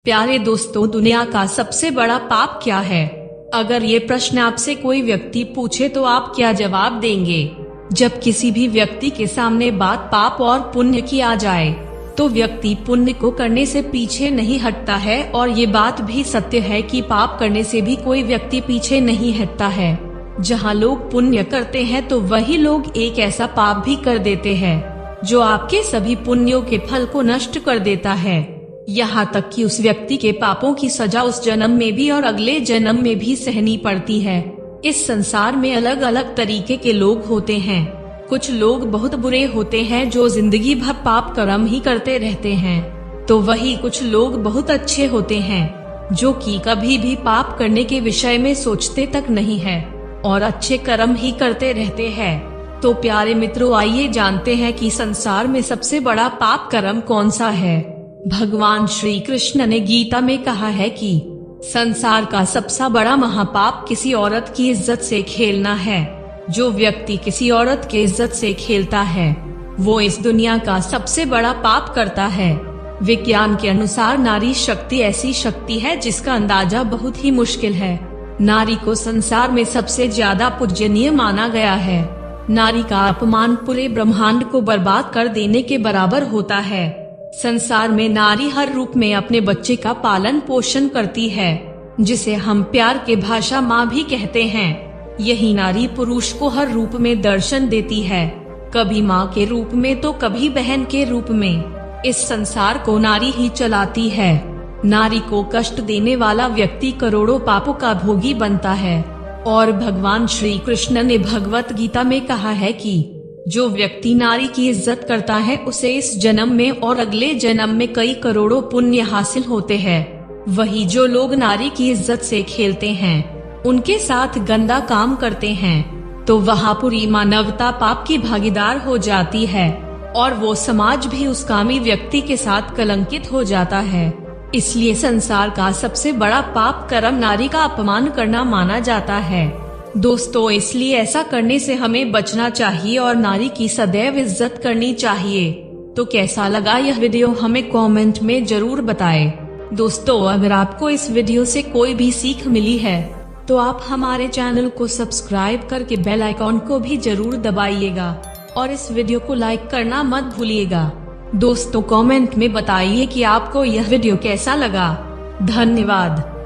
प्यारे दोस्तों, दुनिया का सबसे बड़ा पाप क्या है? अगर ये प्रश्न आपसे कोई व्यक्ति पूछे तो आप क्या जवाब देंगे? जब किसी भी व्यक्ति के सामने बात पाप और पुण्य की आ जाए तो व्यक्ति पुण्य को करने से पीछे नहीं हटता है, और ये बात भी सत्य है कि पाप करने से भी कोई व्यक्ति पीछे नहीं हटता है। जहाँ लोग पुण्य करते हैं तो वही लोग एक ऐसा पाप भी कर देते हैं जो आपके सभी पुण्यों के फल को नष्ट कर देता है। यहाँ तक कि उस व्यक्ति के पापों की सजा उस जन्म में भी और अगले जन्म में भी सहनी पड़ती है। इस संसार में अलग अलग तरीके के लोग होते हैं। कुछ लोग बहुत बुरे होते हैं जो जिंदगी भर पाप कर्म ही करते रहते हैं, तो वही कुछ लोग बहुत अच्छे होते हैं जो कि कभी भी पाप करने के विषय में सोचते तक नहीं है और अच्छे कर्म ही करते रहते हैं। तो प्यारे मित्रों, आइए जानते हैं कि संसार में सबसे बड़ा पाप कर्म कौन सा है। भगवान श्री कृष्ण ने गीता में कहा है कि संसार का सबसे बड़ा महापाप किसी औरत की इज्जत से खेलना है। जो व्यक्ति किसी औरत की इज्जत से खेलता है वो इस दुनिया का सबसे बड़ा पाप करता है। विज्ञान के अनुसार नारी शक्ति ऐसी शक्ति है जिसका अंदाजा बहुत ही मुश्किल है। नारी को संसार में सबसे ज्यादा पूजनीय माना गया है। नारी का अपमान पूरे ब्रह्मांड को बर्बाद कर देने के बराबर होता है। संसार में नारी हर रूप में अपने बच्चे का पालन पोषण करती है, जिसे हम प्यार के भाषा माँ भी कहते हैं। यही नारी पुरुष को हर रूप में दर्शन देती है, कभी माँ के रूप में तो कभी बहन के रूप में। इस संसार को नारी ही चलाती है। नारी को कष्ट देने वाला व्यक्ति करोड़ों पापों का भोगी बनता है। और भगवान श्री कृष्ण ने भगवत गीता में कहा है कि जो व्यक्ति नारी की इज्जत करता है उसे इस जन्म में और अगले जन्म में कई करोड़ों पुण्य हासिल होते हैं। वही जो लोग नारी की इज्जत से खेलते हैं, उनके साथ गंदा काम करते हैं, तो वहाँ पूरी मानवता पाप की भागीदार हो जाती है और वो समाज भी उस कामी व्यक्ति के साथ कलंकित हो जाता है। इसलिए संसार का सबसे बड़ा पाप कर्म नारी का अपमान करना माना जाता है। दोस्तों, इसलिए ऐसा करने से हमें बचना चाहिए और नारी की सदैव इज्जत करनी चाहिए। तो कैसा लगा यह वीडियो हमें कमेंट में जरूर बताएं। दोस्तों, अगर आपको इस वीडियो से कोई भी सीख मिली है तो आप हमारे चैनल को सब्सक्राइब करके बेल आइकॉन को भी जरूर दबाइएगा और इस वीडियो को लाइक करना मत भूलिएगा। दोस्तों, कमेंट में बताइए कि आपको यह वीडियो कैसा लगा। धन्यवाद।